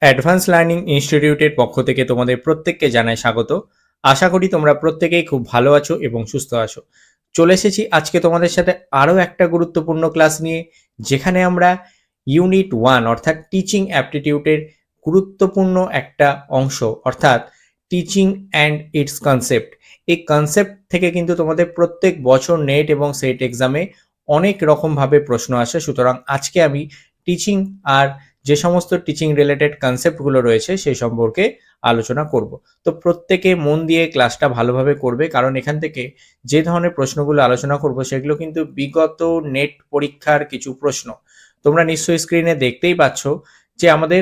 Advance learning ইনস্টিটিউটের পক্ষ থেকে তোমাদের প্রত্যেককে জানাই স্বাগত। আশা করি তোমরা প্রত্যেকেই খুব ভালো আছো এবং সুস্থ আছো। চলে এসেছি আজকে তোমাদের সাথে আরও একটা গুরুত্বপূর্ণ ক্লাস নিয়ে, যেখানে আমরা ইউনিট 1 অর্থাৎ টিচিং অ্যাপটিটিউডের গুরুত্বপূর্ণ একটা অংশ অর্থাৎ টিচিং অ্যান্ড ইটস কনসেপ্ট, এই কনসেপ্ট থেকে কিন্তু তোমাদের প্রত্যেক বছর নেট এবং সেট এক্সামে অনেক রকমভাবে প্রশ্ন আসে। সুতরাং আজকে আমি টিচিং আর যে সমস্ত টিচিং রিলেটেড কনসেপ্টগুলো রয়েছে সেই সম্পর্কে আলোচনা করব। তো প্রত্যেকে মন দিয়ে ক্লাসটা ভালোভাবে করবে, কারণ এখান থেকে যে ধরনের প্রশ্নগুলো আলোচনা করব সেগুলো কিন্তু বিগত নেট পরীক্ষার কিছু প্রশ্ন। তোমরা নিশ্চয়ই স্ক্রিনে দেখতেই পাচ্ছ যে আমাদের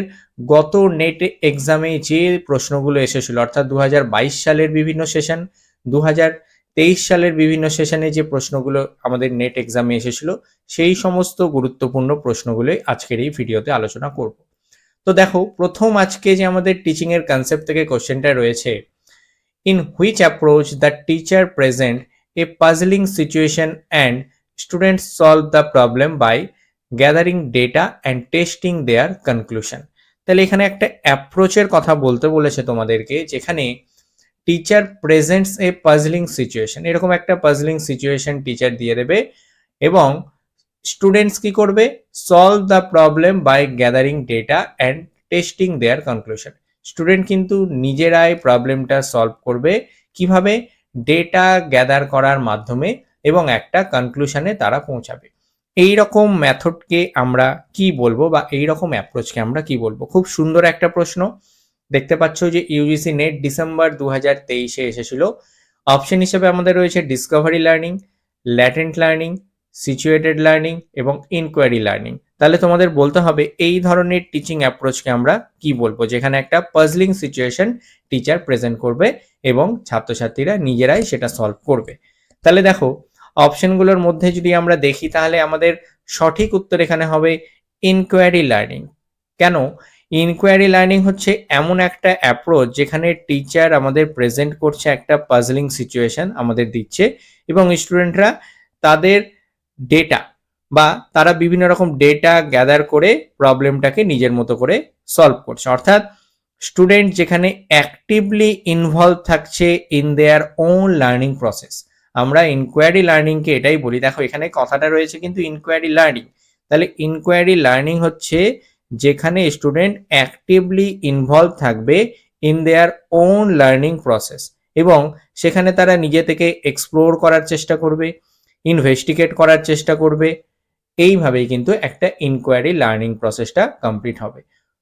গত নেট এক্সামে যে প্রশ্নগুলো এসেছিল, অর্থাৎ 2022 সালের বিভিন্ন সেশন, 2023 সালের বিভিন্ন সেশনে যে প্রশ্নগুলো আমাদের নেট এক্সামে এসেছিল, সেই সমস্ত গুরুত্বপূর্ণ প্রশ্নগুলোই আজকের এই ভিডিওতে আলোচনা করব। তো দেখো, প্রথম আজকে যে আমাদের টিচিং এর কনসেপ্ট থেকে কোশ্চেনটা রয়েছে, in which approach the teacher present a puzzling situation and students solve the problem by gathering data and testing their conclusion. তাহলে এখানে একটা অ্যাপ্রোচের কথা বলতে বলেছে তোমাদেরকে, যেখানে teacher presents a puzzling situation, এরকম একটা পাজলিং সিচুয়েশন টিচার দিয়ে দেবে এবং স্টুডেন্টস কি করবে, solve the problem by gathering data and testing their conclusion. Student কিন্তু নিজেরাই প্রবলেমটা সলভ করবে, কিভাবে, ডেটা গ্যাদার করার মাধ্যমে, এবং একটা কনক্লুশনে তারা পৌঁছাবে। এই রকম মেথডকে আমরা কি বলবো, বা এই রকম অ্যাপ্রোচকে আমরা কি বলবো? খুব সুন্দর একটা প্রশ্ন। দেখতে পাচ্ছ যে ইউজিসি নেট ডিসেম্বর 2023 এসেছিল। অপশন হিসেবে আমাদের রয়েছে Discovery learning, latent learning, situated learning এবং ইনকোয়ারি লার্নিং। তাহলে তোমাদের বলতে হবে এই ধরনের টিচিং অ্যাপ্রোচকে আমরা কি বলবো, যেখানে একটা পাজলিং সিচুয়েশন টিচার প্রেজেন্ট করবে এবং ছাত্রছাত্রীরা নিজেরাই সেটা সলভ করবে। তাহলে দেখো, অপশনগুলোর মধ্যে যদি আমরা দেখি, তাহলে আমাদের সঠিক উত্তর এখানে হবে ইনকোয়ারি লার্নিং। কেন? ইনকোয়ারি লার্নিং হচ্ছে এমন একটা অ্যাপ্রোচ যেখানে টিচার আমাদের প্রেজেন্ট করছে একটা পাজলিং সিচুয়েশন আমাদের দিচ্ছে, এবং স্টুডেন্টরা তাদের ডেটা বা তারা বিভিন্ন রকম ডেটা গ্যাদার করে প্রবলেমটাকে নিজের মতো করে সলভ করছে। অর্থাৎ স্টুডেন্ট যেখানে অ্যাক্টিভলি ইনভলভ থাকছে in their own learning process. আমরা ইনকোয়ারি লার্নিংকে এটাই বলি। দেখো, এখানে কথাটা রয়েছে কিন্তু ইনকোয়ারি লার্নিং। তাহলে ইনকোয়ারি লার্নিং হচ্ছে যেখানে স্টুডেন্ট অ্যাক্টিভলি ইনভলভ থাকবে in their own learning process, এবং সেখানে তারা নিজে থেকে এক্সপ্লোর করার চেষ্টা করবে, ইনভেস্টিগেট করার চেষ্টা করবে। এইভাবেই কিন্তু একটা ইনকোয়ারি লার্নিং প্রসেসটা কমপ্লিট হবে।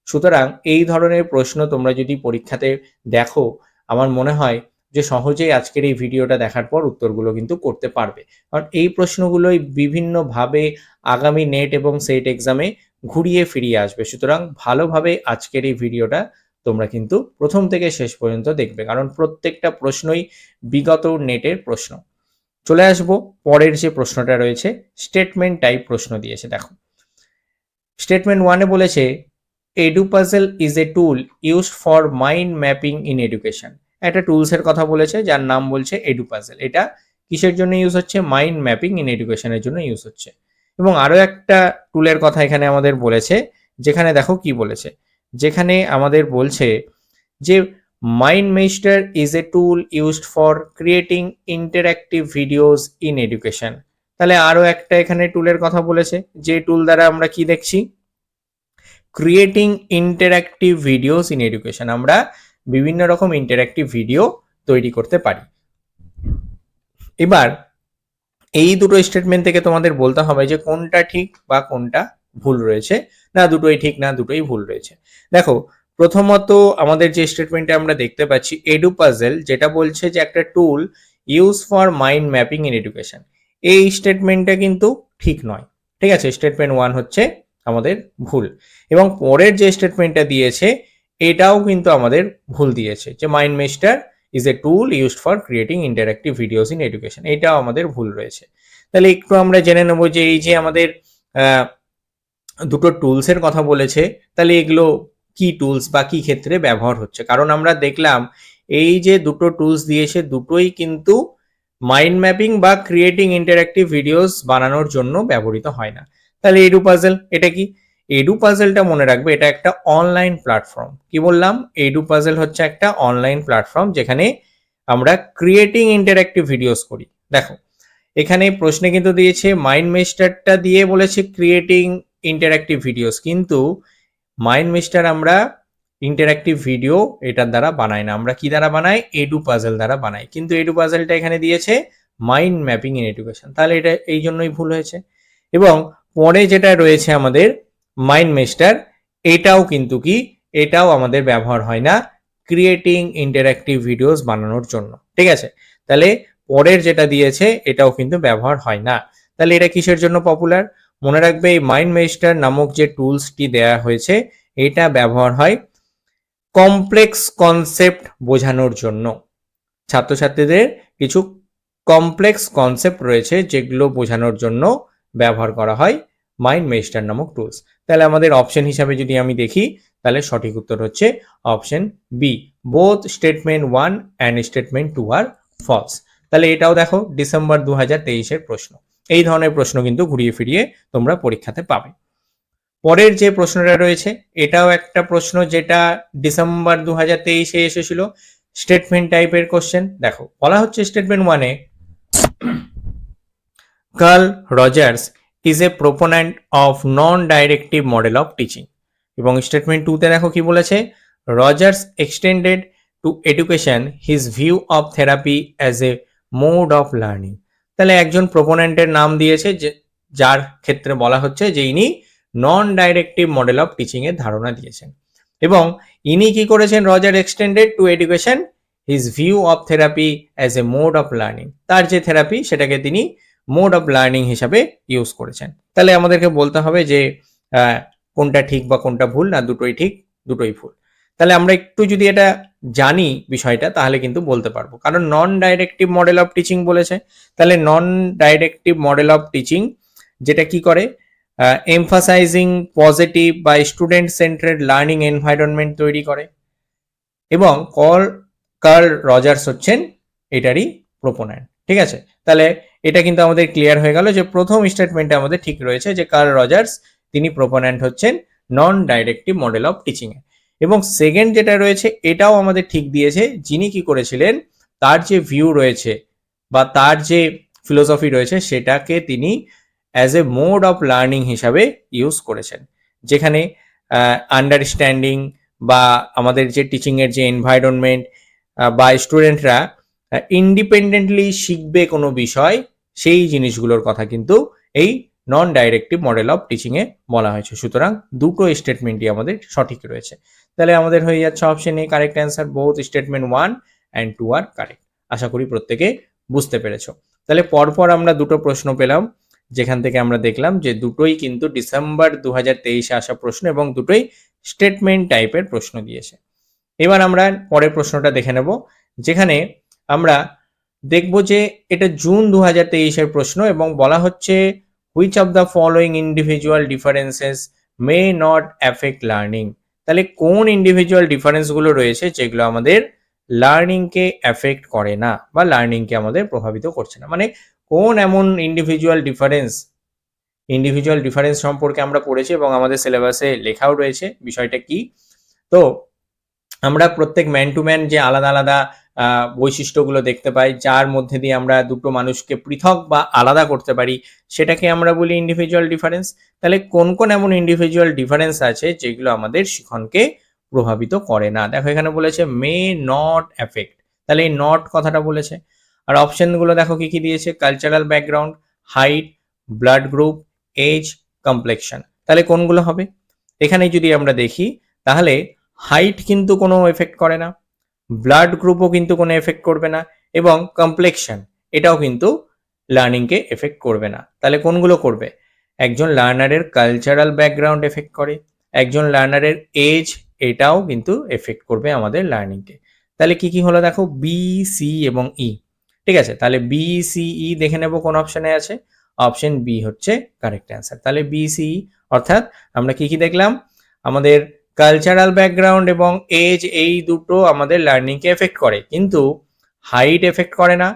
সুতরাং এই ধরনের প্রশ্ন তোমরা যদি পরীক্ষাতে দেখো, আমার মনে হয় যে সহজেই আজকের এই ভিডিওটা দেখার পর উত্তরগুলো কিন্তু করতে পারবে, কারণ এই প্রশ্নগুলোই বিভিন্নভাবে আগামী নেট এবং সেট এক্সামে ঘুরিয়ে ফিরিয়ে আসবে। সুতরাং ভালোভাবে আজকের এই ভিডিওটা তোমরা কিন্তু প্রথম থেকে শেষ পর্যন্ত দেখবে, কারণ প্রত্যেকটা প্রশ্নই বিগত নেটের প্রশ্ন। চলে আসবো পরের যে প্রশ্নটা রয়েছে, স্টেটমেন্ট টাইপ প্রশ্ন দিয়েছে। দেখো, স্টেটমেন্ট 1-এ বলেছে Edupuzzle is a tool used for mind mapping in education. একটা টুলসের কথা বলেছে যার নাম বলছে এডুপাজল। এটা কিসের জন্য ইউজ হচ্ছে? মাইন্ড ম্যাপিং ইন এডুকেশনের জন্য ইউজ হচ্ছে। এবং আরো একটা টুলের কথা এখানে আমাদের বলেছে, যেখানে দেখো কি বলেছে, যেখানে আমাদের বলছে যে MindMeister is a tool used for creating interactive videos in education. তাহলে আরো একটা এখানে টুলের কথা বলেছে, যে টুল দ্বারা আমরা কি দেখছি, creating interactive videos in education. আমরা বিভিন্ন রকম ইন্টারঅ্যাক্টিভ ভিডিও তৈরি করতে পারি। এবার এই দুটো স্টেটমেন্ট থেকে তোমাদের বলতে হবে যে কোনটা ঠিক বা কোনটা ভুল রয়েছে। না দুটোই ঠিক, না দুটোই ভুল রয়েছে। দেখো, প্রথমত আমাদের যে স্টেটমেন্টে আমরা দেখতে পাচ্ছি এডুপাজল, যেটা বলছে যে একটা টুল use for mind mapping in education, এই স্টেটমেন্টটা কিন্তু ঠিক নয়। ঠিক আছে, স্টেটমেন্ট 1 হচ্ছে আমাদের ভুল। এবং পরের যে স্টেটমেন্টটা দিয়েছে এটাও কিন্তু আমাদের ভুল দিয়েছে, যে MindMeister is a tool used for creating interactive videos in education, এটাও আমাদের ভুল রয়েছে। তাহলে একটু আমরা জেনে নেবো যে এই যে আমাদের দুটো টুলসের কথা বলেছে, তাহলে এগুলো কি টুলস বা কি ক্ষেত্রে ব্যবহার হচ্ছে। কারণ আমরা দেখলাম এই যে দুটো টুলস দিয়েছে দুটোই কিন্তু মাইন্ড ম্যাপিং বা ক্রিয়েটিং ইন্টারঅ্যাক্টিভ ভিডিওস বানানোর জন্য ব্যবহৃত হয় না। তাহলে এডুপাজল এটা কি? এডু পাজেলটা মনে রাখবে এটা একটা অনলাইন প্ল্যাটফর্ম। কি বললাম? এডু পাজেল হচ্ছে একটা অনলাইন প্ল্যাটফর্ম যেখানে আমরা ক্রিয়েটিং ইন্টারঅ্যাক্টিভ ভিডিওস করি। দেখো এখানে প্রশ্নে কিন্তু দিয়েছে মাইন্ড মেস্টারটা দিয়ে বলেছে ক্রিয়েটিং ইন্টারঅ্যাক্টিভ ভিডিওস, কিন্তু মাইন্ড মেস্টার আমরা ইন্টারঅ্যাক্টিভ ভিডিও এটার দ্বারা বানাই না, আমরা কি দ্বারা বানাই? এডু পাজেল দ্বারা বানাই। কিন্তু এডু পাজেলটা এখানে দিয়েছে মাইন্ড ম্যাপিং ইন এডুকেশন, তাহলে এটা এই জন্যই ভুল হয়েছে। এবং পরে যেটা রয়েছে আমাদের মাইন্ড মেস্টার, এটাও কিন্তু কি, এটাও আমাদের ব্যবহার হয় না ক্রিয়েটিং ইন্টারঅ্যাক্টিভ ভিডিওস বানানোর জন্য। ঠিক আছে, তাহলে পরের যেটা দিয়েছে এটাও কিন্তু ব্যবহার হয় না। তাহলে এটা কিসের জন্য পপুলার? মনে রাখবে এই মাইন্ড মেস্টার নামক যে টুলসটি দেয়া হয়েছে এটা ব্যবহার হয় কমপ্লেক্স কনসেপ্ট বোঝানোর জন্য। ছাত্রছাত্রীদের কিছু কমপ্লেক্স কনসেপ্ট রয়েছে যেগুলো বোঝানোর জন্য ব্যবহার করা হয় মাইন্ড মেস্টার নামক টুলস। তাহলে আমাদের অপশন হিসাবে যদি আমি দেখি তাহলে সঠিক উত্তর হচ্ছে option B, both statement 1 and statement 2 are false. তাহলে এটাও দেখো ডিসেম্বর 2023-এর প্রশ্ন। এই ধরনের প্রশ্ন কিন্তু ঘুরিয়ে ফিরিয়ে তোমরা পরীক্ষাতে পাবে। পরের যে প্রশ্নটা রয়েছে এটাও একটা প্রশ্ন যেটা ডিসেম্বর 2023-এ এসেছিল, স্টেটমেন্ট টাইপের কোশ্চেন। দেখো বলা হচ্ছে স্টেটমেন্ট 1-এ Carl Rogers is a proponent of non directive model of teaching. এবং স্টেটমেন্ট 2-তে দেখো কি বলেছে, Rogers extended to education his view of therapy as a mode of learning. তাহলে একজন প্রোপোনেন্টের নাম দিয়েছে যে যার ক্ষেত্রে বলা হচ্ছে যে ইনি নন ডাইরেক্টিভ মডেল অফ টিচিং এর ধারণা দিয়েছেন। এবং ইনি কি করেছেন? Roger extended to education his view of therapy as a mode of learning. তার যে থেরাপি সেটাকে তিনি মোড অফ লার্নিং হিসাবে ইউজ করেছেন। তাহলে আমাদেরকে বলতে হবে যে কোনটা ঠিক বা কোনটা ভুল, না দুটোই ঠিক দুটোই ভুল। তাহলে আমরা একটু যদি এটা জানি বিষয়টা তাহলে কিন্তু বলতে পারবো, কারণ নন ডাইরেক্টিভ মডেল অফ টিচিং বলেছে। তাহলে নন ডাইরেক্টিভ মডেল অফ টিচিং যেটা কি করে, এমফাসাইজিং পজিটিভ বা স্টুডেন্ট সেন্টারেড লার্নিং এনভায়রনমেন্ট তৈরি করে। এবং কার্ল রজার্স হচ্ছেন এটারই প্রোপোনেন্ট। ঠিক আছে, তাহলে এটা কিন্তু আমাদের ক্লিয়ার হয়ে গেল যে প্রথম স্টেটমেন্টে আমাদের ঠিক রয়েছে যে কার্ল রজার্স তিনি প্রোপোনেন্ট হচ্ছেন নন ডাইরেক্টিভ মডেল অফ টিচিং এ। এবং সেকেন্ড যেটা রয়েছে এটাও আমাদের ঠিক দিয়েছে, যিনি কি করেছিলেন তার যে ভিউ রয়েছে বা তার যে ফিলোসফি রয়েছে সেটাকে তিনি as a mode of learning হিসাবে ইউজ করেছেন, যেখানে আন্ডারস্ট্যান্ডিং বা আমাদের যে টিচিং এর যে এনভায়রনমেন্ট বা স্টুডেন্টরা ইন্ডিপেন্ডেন্টলি শিখবে কোনো বিষয়, সেই জিনিসগুলোর কথা কিন্তু এই নন ডাইরেক্টিভ মডেল অফ টিচিং এ বলা হয়েছে। সুতরাং দুটো স্টেটমেন্টই আমাদের সঠিক রয়েছে। তাহলে আমাদের হয়ে যাচ্ছে option A correct answer, both statement 1 and 2 আর কারেক্ট। আশা করি প্রত্যেকে বুঝতে পেরেছো। তাহলে পরপর আমরা দুটো প্রশ্ন পেলাম, যেখান থেকে আমরা দেখলাম যে দুটোই কিন্তু ডিসেম্বর 2023-এ আসা প্রশ্ন এবং দুটোই স্টেটমেন্ট টাইপের প্রশ্ন দিয়েছে। এবার আমরা পরের প্রশ্নটা দেখে নেব, যেখানে আমরা দেখব যে এটা জুন 2023-এর প্রশ্ন এবং বলা হচ্ছে which of the following individual differences may not affect learning. তাহলে কোন ইন্ডিভিজুয়াল ডিফারেন্সগুলো রয়েছে যেগুলো আমাদের লার্নিংকে অ্যাফেক্ট করে না বা লার্নিংকে আমাদের প্রভাবিত করছে না, মানে কোন এমন ইন্ডিভিজুয়াল ডিফারেন্স সম্পর্কে আমরা পড়েছি এবং আমাদের সিলেবাসে লেখাও রয়েছে বিষয়টা কি। তো আমরা প্রত্যেক ম্যান টু ম্যান যে আলাদা আলাদা বৈশিষ্ট্যগুলো দেখতে পাই, যার মধ্যে দিয়ে আমরা দুটো মানুষকে পৃথক বা আলাদা করতে পারি, সেটাকে আমরা বলি ইন্ডিভিজুয়াল ডিফারেন্স। তাহলে কোন কোন এমন ইন্ডিভিজুয়াল ডিফারেন্স আছে যেগুলো আমাদের শিখনকে প্রভাবিত করে না? দেখো এখানে বলেছে মে নট অ্যাফেক্ট, তাহলে এই নট কথাটা বলেছে। আর অপশনগুলো দেখো কি কি দিয়েছে, cultural background, height, blood group, age, complexion. তাহলে কোনগুলো হবে? এখানে যদি আমরা দেখি তাহলে হাইট কিন্তু কোনো এফেক্ট করে না, ব্লাড গ্রুপও কিন্তু কোনো এফেক্ট করবে না, এবং কমপ্লেকশন এটাও কিন্তু লার্নিংকে এফেক্ট করবে না। তাহলে কোনগুলো করবে? একজন লার্নারের কালচারাল ব্যাকগ্রাউন্ড এফেক্ট করে, একজন লার্নারের এজ এটাও কিন্তু এফেক্ট করবে আমাদের লার্নিংকে। তাহলে কি কি হলো দেখো, বি, সি এবং ই। ঠিক আছে, তাহলে বি, সি, ই দেখে নেব কোন অপশনে আছে। অপশন বি হচ্ছে কারেক্ট অ্যান্সার। তাহলে বি, সি, অর্থাৎ আমরা কি কি দেখলাম, আমাদের কালচারাল ব্যাকগ্রাউন্ড এবং এজ এই দুটো আমাদের লার্নিংকে এফেক্ট করে, কিন্তু হাইট এফেক্ট করে না,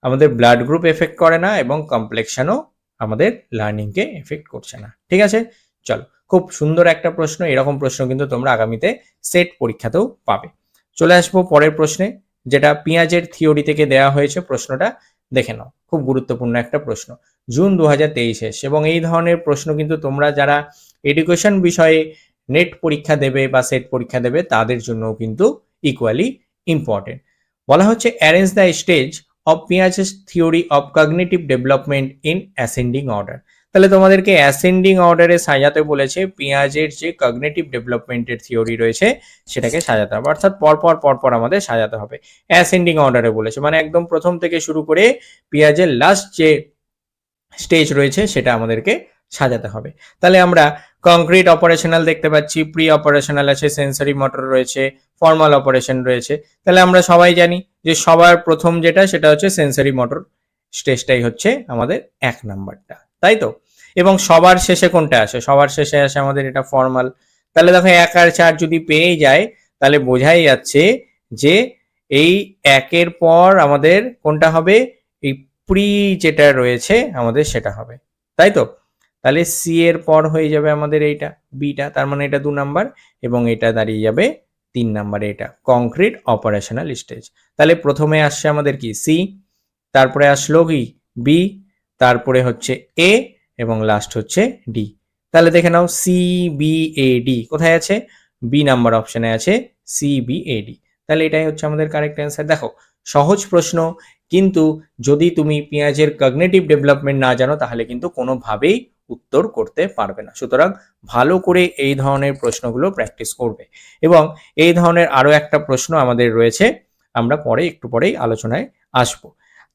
আমাদের ব্লাড গ্রুপ এফেক্ট করে না, এবং কমপ্লেকশনও আমাদের লার্নিংকে এফেক্ট করছে না। ঠিক আছে, চলো খুব সুন্দর একটা প্রশ্ন। এরকম প্রশ্ন কিন্তু তোমরা আগামীতে সেট পরীক্ষাতেও পাবে। চলে আসবো পরের প্রশ্নে, যেটা পিঁয়াজের থিওরি থেকে দেওয়া হয়েছে। প্রশ্নটা দেখে নাও, খুব গুরুত্বপূর্ণ একটা প্রশ্ন, জুন 2023 এবং এই ধরনের প্রশ্ন কিন্তু তোমরা যারা এডুকেশন বিষয়ে নেট পরীক্ষা দেবে বা সেট পরীক্ষা দেবে তাদের জন্য কিন্তু ইকুয়ালি ইম্পর্টেন্ট। বলা হচ্ছে arrange the stage of Piaget's theory of cognitive development in ascending order. তাহলে তোমাদেরকে অ্যাসেন্ডিং অর্ডারে সাজাতে বলেছে পিঁয়াজের যে কগনিটিভ ডেভেলপমেন্টের থিওরি রয়েছে সেটাকে সাজাতে হবে, অর্থাৎ পরপর আমাদের সাজাতে হবে। অ্যাসেন্ডিং অর্ডারে বলেছে মানে একদম প্রথম থেকে শুরু করে পিঁয়াজের লাস্ট যে স্টেজ রয়েছে সেটা আমাদেরকে সাজাতে হবে। তাহলে আমরা কংক্রিট অপারেশনাল দেখতে পাচ্ছি, প্রি অপারেশনাল আছে, সেন্সরি মোটর রয়েছে, ফর্মাল অপারেশন রয়েছে। তাহলে আমরা সবাই জানি যে সবার প্রথম যেটা সেটা হচ্ছে সেন্সরি মোটর স্টেজটাই হচ্ছে আমাদের 1 নাম্বারটা, তাই তো। এবং সবার শেষে কোনটা আসে? সবার শেষে আসে আমাদের এটা ফর্মাল। তাহলে দেখো 1 আর 4 যদি পেয়ে যায় তাহলে বোঝাই যাচ্ছে যে এই 1-এর পর আমাদের কোনটা হবে? এই প্রি যেটা রয়েছে আমাদের সেটা হবে, তাই তো। তাহলে সি এর পর হয়ে যাবে আমাদের এইটা বিটা, তার মানে এটা 2 নাম্বার, এবং এটা দাঁড়িয়ে যাবে 3 নাম্বারে, এটা কংক্রিট অপারেশনাল স্টেজ। তাহলে প্রথমে আসছে আমাদের কি সি, তারপরে আসলো কি বি, তারপরে হচ্ছে এ, এবং লাস্ট হচ্ছে ডি। তাহলে দেখে নাও সি বি এ ডি কোথায় আছে? বি নাম্বার অপশনে আছে সি বি এ ডি। তাহলে এটাই হচ্ছে আমাদের কারেক্ট অ্যান্সার। দেখো সহজ প্রশ্ন, কিন্তু যদি তুমি পেঁয়াজের কগনিটিভ ডেভেলপমেন্ট না জানো তাহলে কিন্তু কোনোভাবেই উত্তর করতে পারবে না। সুতরাং ভালো করে এই ধরনের প্রশ্নগুলো প্র্যাকটিস করবে। এবং এই ধরনের আরো একটা প্রশ্ন আমাদের রয়েছে, আমরা একটু পরেই আলোচনায় আসবো।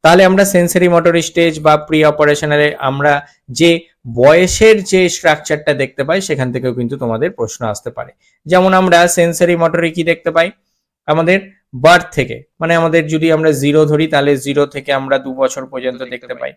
তাহলে আমরা সেন্সরি মোটর স্টেজ বা প্রি অপারেশনালে আমরা যে বয়সের যে স্ট্রাকচারটা দেখতে পাই সেখান থেকেও কিন্তু তোমাদের প্রশ্ন আসতে পারে। যেমন আমরা সেন্সরি মোটরে কি দেখতে পাই? আমাদের বার্থ থেকে, মানে আমাদের যদি আমরা 0 ধরি তাহলে 0 থেকে আমরা 2 বছর পর্যন্ত দেখতে পাই।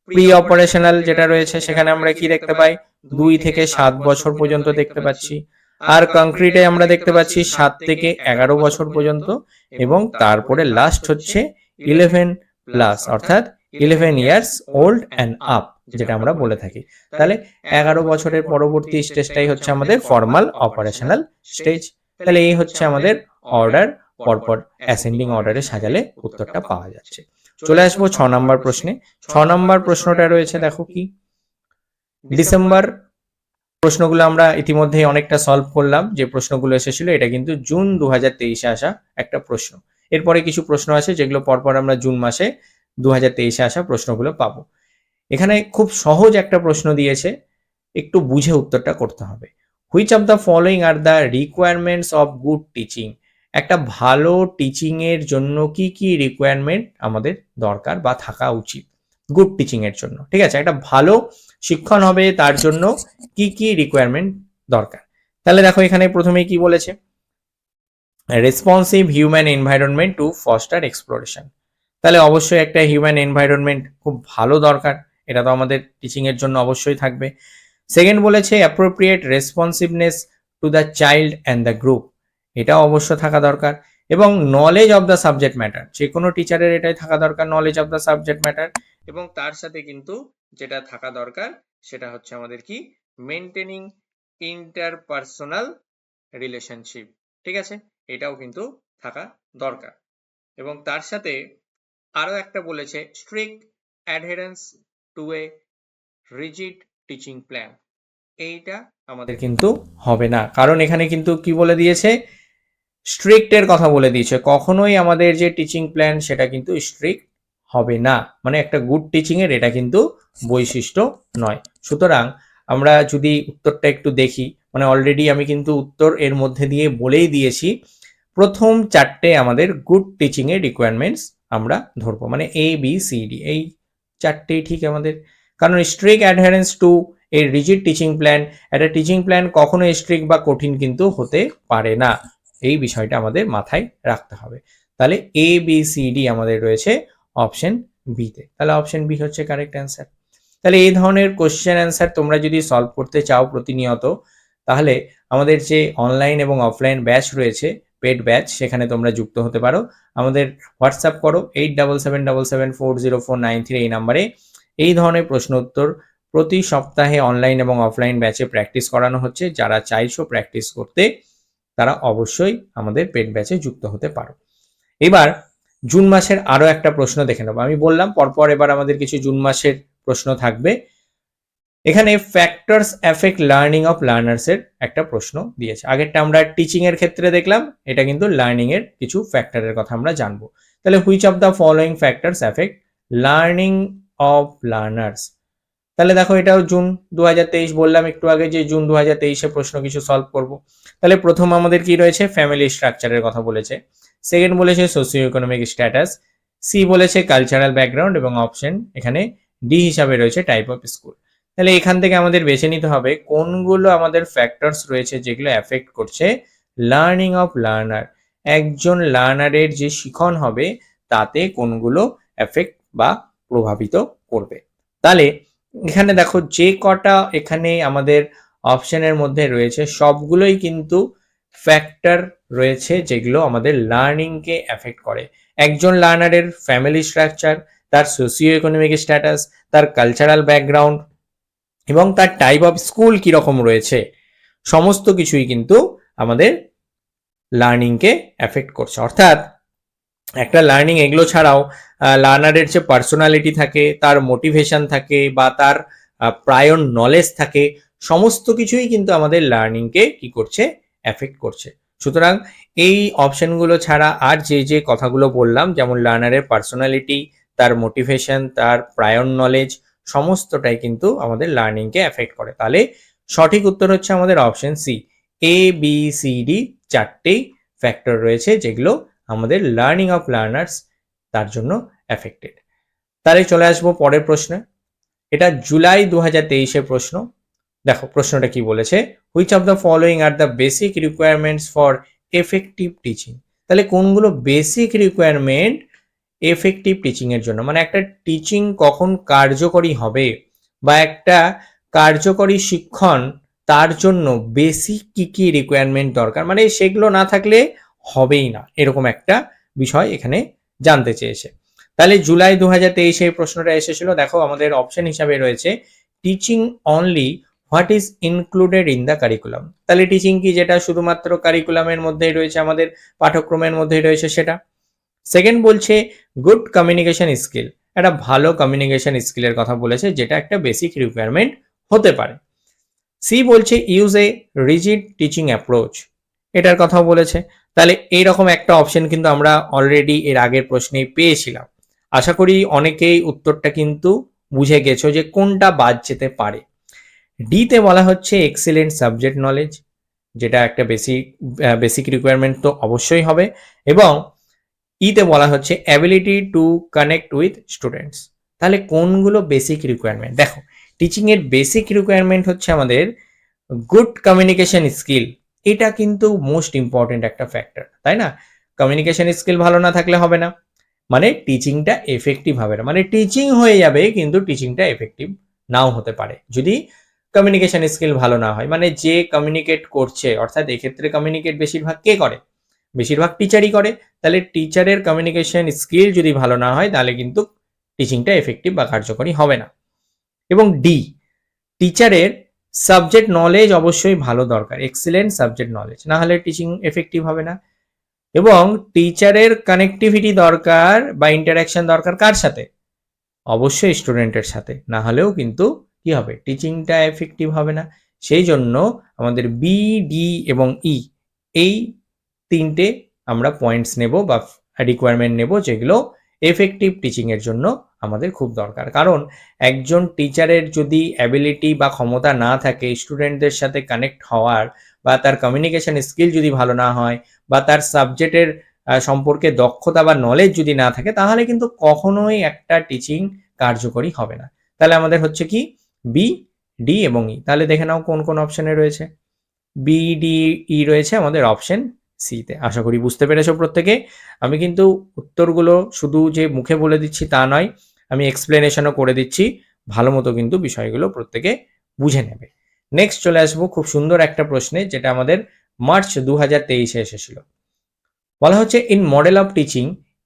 প্রি অপারেশনাল যেটা রয়েছে সেখানে আমরা কি দেখতে পাই? 2 থেকে 7 বছর পর্যন্ত দেখতে পাচ্ছি। আর কংক্রিটে আমরা দেখতে পাচ্ছি 7 থেকে 11 বছর পর্যন্ত, এবং তারপরে লাস্ট হচ্ছে 11 প্লাস, অর্থাৎ 11 ইয়ার্স ওল্ড অ্যান্ড আপ যেটা আমরা বলে থাকি। তাহলে 11 বছরের পরবর্তী স্টেজটাই হচ্ছে আমাদের ফর্মাল অপারেশনাল স্টেজ। তাহলে এই হচ্ছে আমাদের অর্ডার, পরপর অ্যাসেন্ডিং অর্ডারে সাজালে উত্তরটা পাওয়া যাচ্ছে। চলে আসবো 6 নম্বর প্রশ্নে। 6 নম্বর প্রশ্নটা রয়েছে, দেখো কি, ডিসেম্বর প্রশ্নগুলো আমরা ইতিমধ্যেই অনেকটা সলভ করলাম। যে প্রশ্নগুলো এসেছিল এটা কিন্তু জুন 2023-এ আসা একটা প্রশ্ন। এরপরে কিছু প্রশ্ন আছে যেগুলো পরপর আমরা জুন মাসে 2023-এ আসা প্রশ্নগুলো পাবো। এখানে খুব সহজ একটা প্রশ্ন দিয়েছে, একটু বুঝে উত্তরটা করতে হবে। Which of the following are the requirements of good teaching? একটা ভালো টিচিং এর জন্য কি কি রিকোয়ারমেন্ট আমাদের দরকার বা থাকা উচিত গুড টিচিং এর জন্য? ঠিক আছে, একটা ভালো শিক্ষণ হবে তার জন্য কি কি রিকোয়ারমেন্ট দরকার? তাহলে দেখো এখানে প্রথমেই কি বলেছে, responsive human environment to foster exploration. তাহলে অবশ্যই একটা হিউম্যান এনভায়রনমেন্ট খুব ভালো দরকার, এটা তো আমাদের টিচিং এর জন্য অবশ্যই থাকবে। সেকেন্ড বলেছে appropriate responsiveness to the child and the group, এটা অবশ্য থাকা দরকার। এবং knowledge of the subject matter, যে কোনো টিচারের এটাই থাকা দরকার, knowledge of the subject matter. এবং তার সাথে কিন্তু যেটা থাকা দরকার সেটা হচ্ছে আমাদের কি, মেনটেনিং ইন্টারপার্সোনাল রিলেশনশিপ। ঠিক আছে, এটাও কিন্তু থাকা দরকার। এবং তার সাথে আরো একটা বলেছে স্ট্রিক্ট অ্যাডহেরেন্স টু এ রিজিড টিচিং প্ল্যান, এইটা আমাদের কিন্তু হবে না, কারণ এখানে কিন্তু কি বলে দিয়েছে, স্ট্রিক্টের কথা বলে দিয়েছে। কখনোই আমাদের যে টিচিং প্ল্যান সেটা কিন্তু স্ট্রিক্ট হবে না, মানে একটা গুড টিচিং এর এটা কিন্তু বৈশিষ্ট্য নয়। সুতরাং আমরা যদি উত্তরটা একটু দেখি, মানে অলরেডি আমি কিন্তু উত্তর এর মধ্যে দিয়ে বলেই দিয়েছি। প্রথম 4টে আমাদের গুড টিচিং এর রিকোয়ারমেন্টস আমরা ধরবো, মানে এ বি সি ডি, এই 4টেই ঠিক আমাদের। কারণ স্ট্রিক্ট অ্যাডহারেন্স টু এ রিজিড টিচিং প্ল্যান, একটা টিচিং প্ল্যান কখনো স্ট্রিক্ট বা কঠিন কিন্তু হতে পারে না, এই বিষয়টা আমাদের মাথায় রাখতে হবে। তাহলে এ বি সি ডি আমাদের রয়েছে অপশন বিতে, তাহলে অপশন বি হচ্ছে কারেক্ট অ্যান্সার। তাহলে এই ধরনের কোশ্চেন অ্যান্সার তোমরা যদি সলভ করতে চাও প্রতিনিয়ত, তাহলে আমাদের যে অনলাইন এবং অফলাইন ব্যাচ রয়েছে, পেড ব্যাচ, সেখানে তোমরা যুক্ত হতে পারো। আমাদের হোয়াটসঅ্যাপ করো 8777740493 এই নাম্বারে। এই ধরনের প্রশ্ন উত্তর প্রতি সপ্তাহে অনলাইন এবং অফলাইন ব্যাচে প্র্যাকটিস করানো হচ্ছে। যারা চাইছো প্র্যাকটিস করতে তারা অবশ্যই আমাদের পেড ব্যাচে যুক্ত হতে পারো। এবার জুন মাসের আরো একটা প্রশ্ন দেখে নেবো। আমি বললাম পরপর এবার আমাদের কিছু জুন মাসের প্রশ্ন থাকবে। এখানে factors effect learning of learners এর একটা প্রশ্ন দিয়েছে। আগেরটা আমরা টিচিং এর ক্ষেত্রে দেখলাম, এটা কিন্তু লার্নিং এর কিছু ফ্যাক্টরের কথা আমরা জানবো। তাহলে which of the following factors effect learning of learners. তাহলে দেখো এটাও জুন 2023 বললাম একটু আগে যে জুন 2023 প্রশ্ন কিছু সলভ করব। তাহলে প্রথম আমাদের কি রয়েছে, ফ্যামিলি স্ট্রাকচারের কথা বলেছে। সেকেন্ড বলেছে সোশিও ইকোনমিক স্ট্যাটাস। সি বলেছে কালচারাল ব্যাকগ্রাউন্ড এবং অপশন এখানে ডি হিসাবে রয়েছে টাইপ অফ স্কুল। তাহলে এখান থেকে আমাদের বেছে নিতে হবে কোনগুলো আমাদের ফ্যাক্টরস রয়েছে যেগুলো এফেক্ট করছে লার্নিং অফ লার্নার, একজন লার্নারের যে শিখন হবে তাতে কোনগুলো এফেক্ট বা প্রভাবিত করবে। তাহলে এখানে দেখো যে কটা এখানে আমাদের অপশনের মধ্যে রয়েছে সবগুলোই কিন্তু ফ্যাক্টর রয়েছে যেগুলো আমাদের লার্নিংকে এফেক্ট করে। একজন লার্নারের ফ্যামিলি স্ট্রাকচার, তার সোশিও ইকোনমিক স্ট্যাটাস, তার কালচারাল ব্যাকগ্রাউন্ড এবং তার টাইপ অফ স্কুল কিরকম রয়েছে, সমস্ত কিছুই কিন্তু আমাদের লার্নিংকে এফেক্ট করছে। অর্থাৎ একটা লার্নিং এগুলো ছাড়াও লার্নারের যে পার্সোনালিটি থাকে, তার মোটিভেশন থাকে বা তার প্রায়র নলেজ থাকে, সমস্ত কিছুই কিন্তু আমাদের লার্নিংকে কি করছে, এফেক্ট করছে। সুতরাং এই অপশনগুলো ছাড়া আর যে যে কথাগুলো বললাম, যেমন লার্নারের পার্সোনালিটি, তার মোটিভেশন, তার প্রায়র নলেজ, সমস্তটাই কিন্তু আমাদের লার্নিংকে এফেক্ট করে। তাহলে সঠিক উত্তর হচ্ছে আমাদের option C. A B C D চারটেই factor রয়েছে যেগুলো আমাদের লার্নিং অফ লার্নার্স তার জন্য এফেক্টেড। তাহলে চলে আসবো পরের প্রশ্নে। এটা জুলাই 2023 প্রশ্ন। দেখো প্রশ্নটা কি বলেছে, which of the following are the basic requirements for effective teaching. তাহলে কোনগুলো বেসিক রিকোয়ারমেন্ট এফেক্টিভ টিচিং এর জন্য, মানে একটা টিচিং কখন কার্যকরী হবে বা একটা কার্যকরী শিক্ষণ তার জন্য বেসিক কি কি রিকোয়ারমেন্ট দরকার, মানে সেগুলো না থাকলে হবেই না, এরকম একটা বিষয় এখানে জানতে চেয়েছে। তাহলে জুলাই 2023 এই প্রশ্নটা এসেছিল। দেখো আমাদের অপশন হিসাবে রয়েছে teaching only what is included in the curriculum. তাহলে টিচিং কি, যেটা শুধুমাত্র কারিকুলামের মধ্যেই রয়েছে, আমাদের পাঠ্যক্রমের মধ্যেই রয়েছে সেটা। সেকেন্ড বলছে গুড কমিউনিকেশন স্কিল, একটা ভালো কমিউনিকেশন স্কিলের কথা বলেছে যেটা একটা বেসিক রিকোয়ারমেন্ট হতে পারে। সি বলছে use a rigid teaching approach, এটার কথাও বলেছে। তাহলে এইরকম একটা অপশন কিন্তু আমরা অলরেডি এর আগের প্রশ্নেই পেয়েছিলাম। আশা করি অনেকেই উত্তরটা কিন্তু বুঝে গেছো যে কোনটা বাদ যেতে পারে। ডিতে বলা হচ্ছে এক্সিলেন্ট সাবজেক্ট নলেজ, যেটা একটা বেসিক রিকোয়ারমেন্ট তো অবশ্যই হবে। এবং ইতে বলা হচ্ছে ability to connect with students. তাহলে কোনগুলো বেসিক রিকোয়ারমেন্ট? দেখো টিচিং এর বেসিক রিকোয়ারমেন্ট হচ্ছে আমাদের গুড কমিউনিকেশন স্কিল, এটা কিন্তু মোস্ট ইম্পর্টেন্ট একটা ফ্যাক্টর, তাই না? কমিউনিকেশন স্কিল ভালো না থাকলে হবে না, মানে টিচিংটা এফেক্টিভ হবে না। মানে টিচিং হয়ে যাবে কিন্তু টিচিংটা এফেক্টিভ নাও হতে পারে যদি কমিউনিকেশন স্কিল ভালো না হয়। মানে যে কমিউনিকেট করছে, অর্থাৎ এক্ষেত্রে কমিউনিকেট বেশিরভাগ কে করে, বেশিরভাগ টিচারই করে। তাহলে টিচারের কমিউনিকেশন স্কিল যদি ভালো না হয় তাহলে কিন্তু টিচিংটা এফেক্টিভ বা কার্যকরী হবে না। এবং ডি, টিচারের সাবজেক্ট নলেজ অবশ্যই ভালো দরকার, এক্সিলেন্ট সাবজেক্ট নলেজ, না হলে টিচিং এফেক্টিভ হবে না। এবং টিচারের কানেক্টিভিটি দরকার বা ইন্টারাকশন দরকার কার সাথে, অবশ্যই স্টুডেন্টের সাথে, না হলেও কিন্তু কি হবে, টিচিংটা এফেক্টিভ হবে না। সেই জন্য আমাদের বি, ডি এবং ই এই তিনটে আমরা পয়েন্টস নেব বা রিকোয়ারমেন্ট নেব যেগুলো এফেক্টিভ টিচিং এর জন্য আমাদের খুব দরকার। কারণ একজন টিচারের যদি অ্যাবিলিটি বা ক্ষমতা না থাকে স্টুডেন্টদের সাথে কানেক্ট হওয়ার, বা তার কমিউনিকেশন স্কিল যদি ভালো না হয়, বা তার সাবজেক্টের সম্পর্কে দক্ষতা বা নলেজ যদি না থাকে, তাহলে কিন্তু কখনোই একটা টিচিং কার্যকরী হবে না। তাহলে আমাদের হচ্ছে কি বি, ডি এবং ই। তাহলে দেখে নাও কোন কোন অপশনে রয়েছে। বি, ডি, ই রয়েছে আমাদের অপশন সিতে। আশা করি বুঝতে পেরেছো প্রত্যেকে। আমি কিন্তু উত্তরগুলো শুধু যে মুখে বলে দিচ্ছি তা নয়, আমি এক্সপ্লেনেশনও করে দিচ্ছি, ভালো মতো কিন্তু বিষয়গুলো প্রত্যেকে বুঝে নেবে। নেক্সট চলে আসবো খুব সুন্দর একটা প্রশ্নে, যেটা আমাদের মার্চ 2023 এসেছিল। বলা হচ্ছে in model of teaching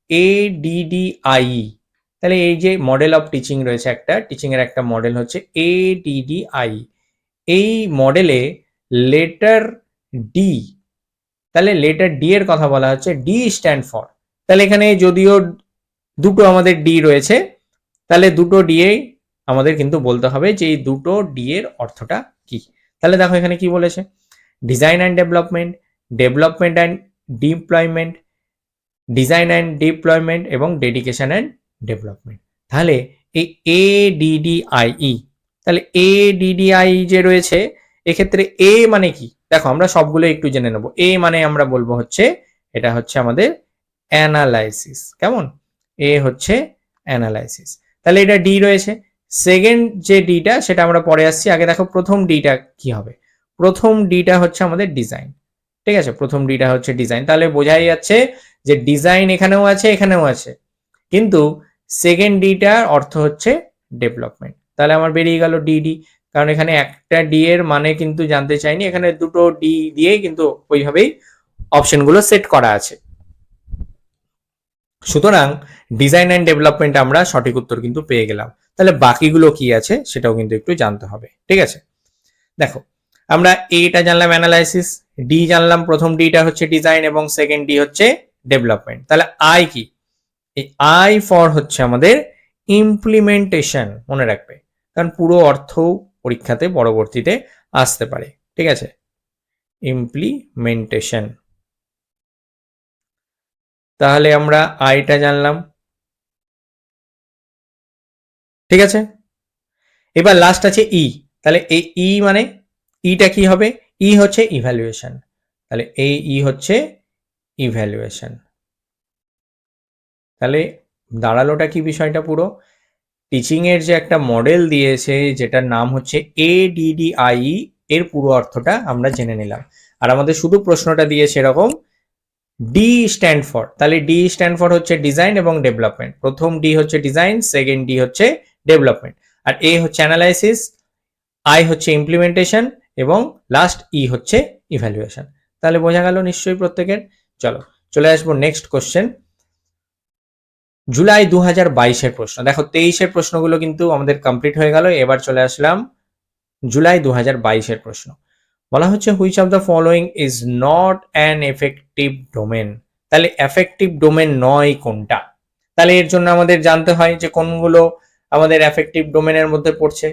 ADDIE তাহলে এই যে মডেল অফ টিচিং রয়েছে, একটা টিচিং এর একটা মডেল হচ্ছে ADDI। এই মডেলে লেটার ডি, তাহলে লেটার ডি এর কথা বলা হচ্ছে, ডি স্ট্যান্ড ফর। তাহলে এখানে যদিও দুটো আমাদের ডি রয়েছে, তাহলে দুটো ডি এ আমাদের কিন্তু বলতে হবে যে এই দুটো ডি এর অর্থটা কি। তাহলে দেখো এখানে কি বলেছে, design and development, development and deployment, design and deployment এবং ডেডিকেশন অ্যান্ড ডেভেলপমেন্ট। তাহলে এই ADDIE, তাহলে ADDIE যে রয়েছে, এক্ষেত্রে এ মানে কি, দেখো আমরা সবগুলো একটু জেনে নেব। এ মানে আমরা বলবো হচ্ছে, এটা হচ্ছে আমাদের অ্যানালাইসিস। কেমন, এ হচ্ছে অ্যানালাইসিস। তাহলে এটা ডি রয়েছে। সেকেন্ড যে ডিটা সেটা আমরা পরে আসছি, আগে দেখো প্রথম ডিটা কি হবে। প্রথম ডিটা হচ্ছে আমাদের ডিজাইন। ঠিক আছে, প্রথম ডিটা হচ্ছে ডিজাইন। তাহলে বোঝাই যাচ্ছে যে ডিজাইন এখানেও আছে এখানেও আছে, কিন্তু সেকেন্ড ডিটার অর্থ হচ্ছে ডেভেলপমেন্ট। তাহলে আমার বেরিয়ে গেল ডিডি, কারণ এখানে একটা ডি এর মানে কিন্তু জানতে চাইনি, এখানে দুটো ডি দিয়ে কিন্তু ওইভাবেই অপশনগুলো সেট করা আছে। সুতরাং ডিজাইন অ্যান্ড ডেভেলপমেন্ট আমরা সঠিক উত্তর কিন্তু পেয়ে গেলাম। তাহলে বাকিগুলো কি আছে সেটাও কিন্তু একটু জানতে হবে। ঠিক আছে, দেখো আমরা এটা জানলাম অ্যানালাইসিস, ডি জানলাম, প্রথম ডিটা হচ্ছে ডিজাইন এবং সেকেন্ড ডি হচ্ছে ডেভেলপমেন্ট। তাহলে আই কি, এই আই ফর হচ্ছে আমাদের ইমপ্লিমেন্টেশন, মনে রাখবে, কারণ পুরো অর্থ পরীক্ষাতে পরবর্তীতে আসতে পারে। ঠিক আছে, ইমপ্লিমেন্টেশন। তাহলে আমরা আইটা জানলাম। ঠিক আছে, এবার লাস্ট আছে ই। তাহলে এই ই মানে, ইটা কি হবে, ই হচ্ছে ইভ্যালুয়েশন। তাহলে এই ই হচ্ছে ইভ্যালুয়েশন। তাহলে দাঁড়ালোটা কি বিষয়টা, পুরো টিচিং এর যে একটা মডেল দিয়েছে যেটার নাম হচ্ছে ADDIE, এর পুরো অর্থটা আমরা জেনে নিলাম। আর আমাদের শুধু প্রশ্নটা দিয়েছে এরকম, ডি স্ট্যান্ড ফর, তাহলে ডি স্ট্যান্ড ফর হচ্ছে ডিজাইন এবং ডেভেলপমেন্ট। প্রথম ডি হচ্ছে ডিজাইন, সেকেন্ড ডি হচ্ছে ডেভেলপমেন্ট, আর এ হচ্ছে অ্যানালাইসিস, আই হচ্ছে ইমপ্লিমেন্টেশন এবং লাস্ট ই হচ্ছে ইভ্যালুয়েশন। তাহলে বোঝা গেল নিশ্চয়ই প্রত্যেকের। চলো চলে আসবো নেক্সট কোশ্চেন, জুলাই 2022-এর প্রশ্ন। দেখো 23-এর প্রশ্নগুলো কিন্তু আমাদের কমপ্লিট হয়ে গেল, এবার চলে আসলাম জুলাই 2022-এর প্রশ্ন। বলা হচ্ছে which of the following is not an effective domain. তাহলে এফেক্টিভ ডোমেন নয় কোনটা। তাহলে এর জন্য আমাদের জানতে হয় যে কোনগুলো আমাদের এফেক্টিভ ডোমেনের মধ্যে পড়ছে।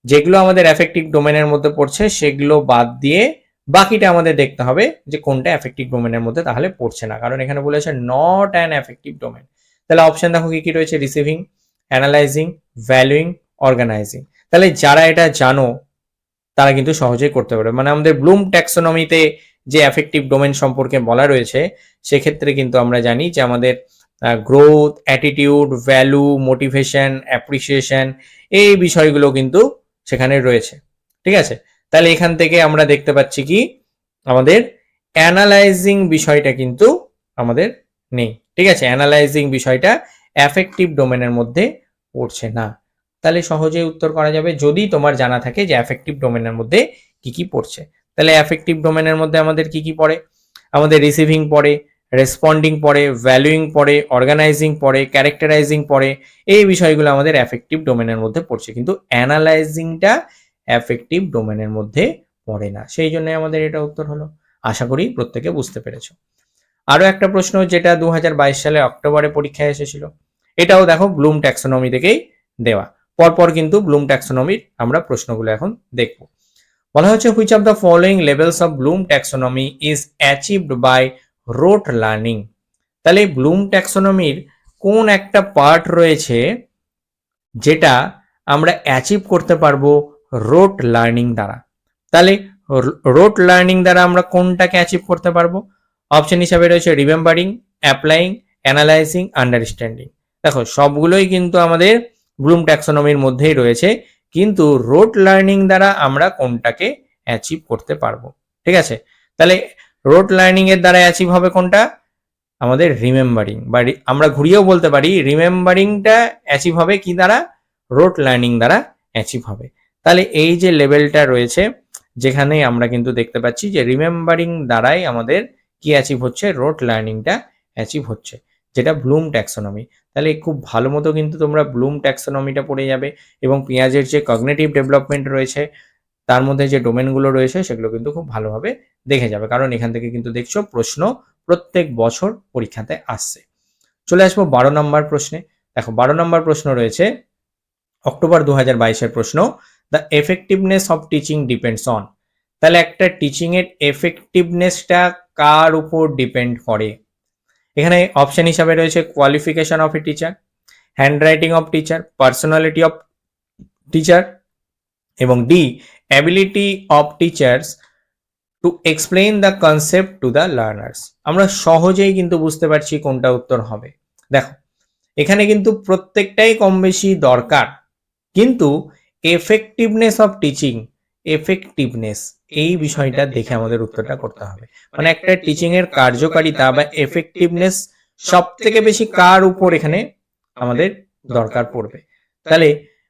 যেগুলো আমাদের এফেক্টিভ ডোমেনের মধ্যে পড়ছে সেগুলো বাদ দিয়ে বাকিটা আমাদের দেখতে হবে যে কোনটা এফেক্টিভ ডোমেনের মধ্যে তাহলে পড়ছে না, কারণ এখানে বলেছে নট অ্যান এফেক্টিভ ডোমেন। তাহলে অপশন দেখো কি কি রয়েছে, রিসিভিং, অ্যানালাইজিং, ভ্যালুইং, অর্গানাইজিং। তাহলে যারা এটা জানো তারা কিন্তু সহজেই করতে পারবে। মানে আমাদের ব্লুম ট্যাক্সোনমিতে যে এফেক্টিভ ডোমেন সম্পর্কে বলা রয়েছে, সেক্ষেত্রে কিন্তু আমরা জানি যে আমাদের growth, attitude, value, motivation, appreciation, এই বিষয়গুলো কিন্তু সেখানে রয়েছে। ঠিক আছে, তাহলে এখান থেকে আমরা দেখতে পাচ্ছি কি আমাদের অ্যানালাইজিং বিষয়টা কিন্তু আমাদের নেই। ঠিক আছে, অ্যানালাইজিং বিষয়টা এফেক্টিভ ডোমেনের মধ্যে পড়ছে না। তাহলে সহজেই উত্তর করা যাবে যদি তোমার জানা থাকে যে এফেক্টিভ ডোমেনের মধ্যে কি কি পড়ছে। তাহলে এফেক্টিভ ডোমেনের মধ্যে আমাদের কি কি পড়ে, আমাদের রিসিভিং পড়ে, রেসপন্ডিং পড়ে, ভ্যালুইং পড়ে, অর্গানাইজিং পড়ে, ক্যারেক্টারাইজিং পড়ে, এই বিষয়গুলো আমাদের এফেক্টিভ ডোমেনের মধ্যে পড়ছে, কিন্তু অ্যানালাইজিংটা এফেক্টিভ ডোমেনের মধ্যে পড়ে না। সেই জন্য আমাদের এটা উত্তর হলো। আশা করি প্রত্যেকে বুঝতে পেরেছো। আরো একটা প্রশ্ন যেটা 2022 সালে অক্টোবরে পরীক্ষায় এসেছিল, এটাও দেখো ব্লুম ট্যাক্সোনমি থেকেই দেওয়া। পরপর কিন্তু ব্লুম ট্যাক্সোনমির আমরা প্রশ্নগুলো এখন দেখব। বলা হচ্ছে which of the following levels of Bloom taxonomy is achieved by rote learning. তাহলে ব্লুম ট্যাক্সোনমির কোন একটা পার্ট রয়েছে যেটা আমরা অ্যাচিভ করতে পারবো রোট লার্নিং দ্বারা। তাহলে রোট লার্নিং দ্বারা আমরা কোনটাকে অ্যাচিভ করতে পারবো, অপশন হিসাবে রয়েছে রিমেম্বারিং, অ্যাপ্লাইং, অ্যানালাইজিং, আন্ডারস্ট্যান্ডিং। দেখো সবগুলোই কিন্তু আমাদের ব্লুম ট্যাক্সোনমির মধ্যেই রয়েছে, কিন্তু রোট লার্নিং দ্বারা আমরা কোনটাকে অ্যাচিভ করতে পারবো। ঠিক আছে, তাহলে রোট লার্নিং এর দ্বারা অ্যাচিভ হবে কোনটা, আমাদের রিমেম্বারিং, বা আমরা ঘুরিয়েও বলতে পারি রিমেম্বারিংটা অ্যাচিভ হবে কি দ্বারা, রোট লার্নিং দ্বারা অ্যাচিভ হবে। তাহলে এই যে লেভেলটা রয়েছে যেখানে আমরা কিন্তু দেখতে পাচ্ছি যে রিমেম্বারিং দ্বারাই আমাদের কি অ্যাচিভ হচ্ছে, রোট লার্নিংটা অ্যাচিভ হচ্ছে। যেটা ব্লুম ট্যাক্সোনমি। তাহলে খুব ভালো মতো কিন্তু তোমরা ব্লুম ট্যাক্সোনমিটা পড়ে যাবে এবং পিঁয়াজের যে কগনিটিভ ডেভেলপমেন্ট রয়েছে তার মধ্যে যে ডোমেনগুলো রয়েছে সেগুলো কিন্তু খুব ভালোভাবে দেখে যাবে, কারণ এখান থেকে কিন্তু দেখছো প্রশ্ন প্রত্যেক বছর পরীক্ষাতে আসছে। চলে আসবো 12 নম্বর প্রশ্নে। দেখো 12 নম্বর প্রশ্ন রয়েছে অক্টোবর 2022-এর প্রশ্ন, the effectiveness of teaching depends on. তাহলে একটা টিচিং এর এফেক্টিভনেসটা কার উপর ডিপেন্ড করে? এখানে অপশন হিসাবে রয়েছে qualification of a teacher, handwriting of teacher, personality of teacher এবং the ability of teachers to explain the concept to the learners. আমরা সহজেই কিন্তু বুঝতে পারছি কোনটা উত্তর হবে। দেখো এখানে কিন্তু প্রত্যেকটাই কম বেশি দরকার, কিন্তু এফেক্টিভনেস অফ টিচিং, এফেক্টিভনেস এই বিষয়টা দেখে আমাদের উত্তরটা করতে হবে। মানে একটা টিচিং এর কার্যকারিতা বা এফেক্টিভনেস সব থেকে বেশি কার উপর এখানে আমাদের দরকার পড়বে। তাহলে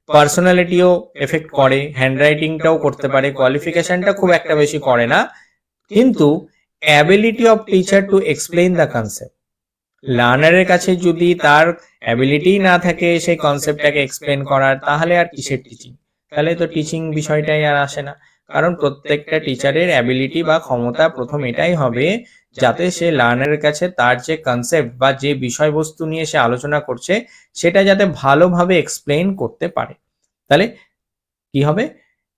পার্সোনালিটিও এফেক্ট করে, হ্যান্ডরাইটিংটাও করতে পারে, কোয়ালিফিকেশনটা খুব একটা বেশি করে না, কিন্তু ability of teacher to explain the concept, লার্নারের কাছে যদি তার অ্যাবিলিটি না থাকে সেই কনসেপ্টটাকে এক্সপ্লেন করার, তাহলে আর কিসের টিচিং? তাহলে তো টিচিং বিষয়টাই আর আসে না। কারণ প্রত্যেকটা টিচারের অ্যাবিলিটি বা ক্ষমতা প্রথম এটাই হবে যাতে সে লার্নারের কাছে তার যে কনসেপ্ট বা যে বিষয়বস্তু নিয়ে সে আলোচনা করছে সেটা যাতে ভালোভাবে এক্সপ্লেন করতে পারে। তাহলে কি হবে?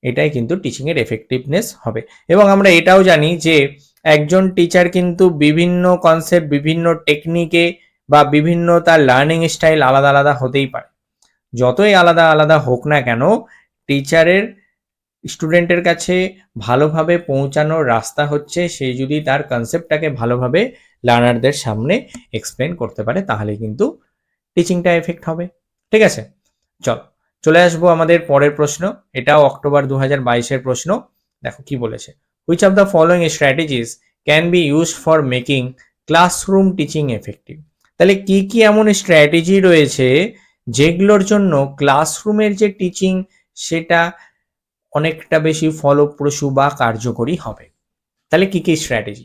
এটাই কিন্তু টিচিং এর এফেক্টিভনেস হবে। এবং আমরা এটাও জানি যে একজন টিচার কিন্তু বিভিন্ন কনসেপ্ট, বিভিন্ন টেকনিকে বা বিভিন্ন তার লার্নিং স্টাইল আলাদা আলাদা হতেই পারে। যতই আলাদা আলাদা হোক না কেন, টিচারের স্টুডেন্টের কাছে ভালোভাবে পৌঁছানোর রাস্তা হচ্ছে সে যদি তার কনসেপ্টটাকে ভালোভাবে লার্নারদের সামনে এক্সপ্লেন করতে পারে, তাহলে কিন্তু টিচিংটা এফেক্ট হবে। ঠিক আছে, চলে আসবো আমাদের পরের প্রশ্ন। এটাও অক্টোবর 2022-এর প্রশ্ন। দেখো কি বলেছে, which of the following strategies can be used for making classroom teaching effective. তাহলে কি কি এমন স্ট্র্যাটেজি রয়েছে যেগুলোর জন্য ক্লাসরুমের যে টিচিং সেটা অনেকটা বেশি ফলপ্রসূ বা কার্যকরী হবে? তাহলে কি কি স্ট্র্যাটেজি?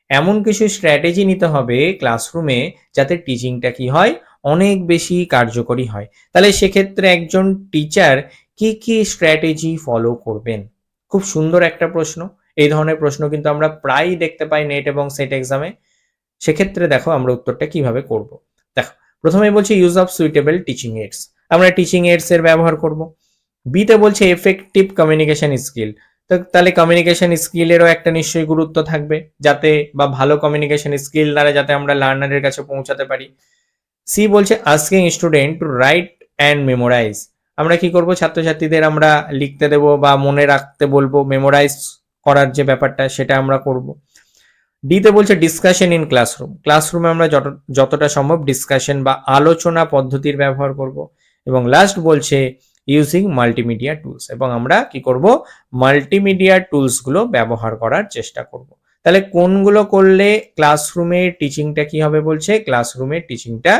এমন কিছু স্ট্র্যাটেজি নিতে হবে ক্লাসরুমে যাতে টিচিংটা কি হয়, অনেক বেশি কার্যকরী হয়। তাহলে সেক্ষেত্রে একজন টিচার কি কি স্ট্র্যাটেজি ফলো করবেন? খুব সুন্দর একটা প্রশ্ন। এই ধরনের প্রশ্ন কিন্তু আমরা প্রায়ই দেখতে পাই নেট এবং সেট এক্সামে। সেক্ষেত্রে দেখো আমরা উত্তরটা কিভাবে করব। দেখো প্রথমে বলছি use of suitable teaching AIDS, আমরা টিচিং এইডস এর ব্যবহার করব। বিতে বলছে এফেক্টিভ কমিউনিকেশন স্কিল, তো তাহলে কমিউনিকেশন স্কিলেরও একটা নিশ্চয়ই গুরুত্ব থাকবে, যাতে বা ভালো কমিউনিকেশন স্কিল দ্বারা যাতে আমরা লার্নারের কাছে পৌঁছাতে পারি। সি বলছে asking student to write and memorize, আমরা কি করব, ছাত্রছাত্রীদের আমরা লিখতে দেব বা মনে রাখতে বলবো, মেমোরাইজ করার যে ব্যাপারটা সেটা আমরা করব। ডিতে বলছে ডিসকাশন ইন ক্লাসরুম, ক্লাসরুমে আমরা যতটা সম্ভব ডিসকাশন বা আলোচনা পদ্ধতির ব্যবহার করব। এবং লাস্ট বলছে ইউজিং মাল্টিমিডিয়া টুলস, এবং আমরা কি করব, মাল্টিমিডিয়া টুলস গুলো ব্যবহার করার চেষ্টা করব। তাহলে কোনগুলো করলে ক্লাসরুমে টিচিংটা কি হবে বলছে, ক্লাসরুমে টিচিংটা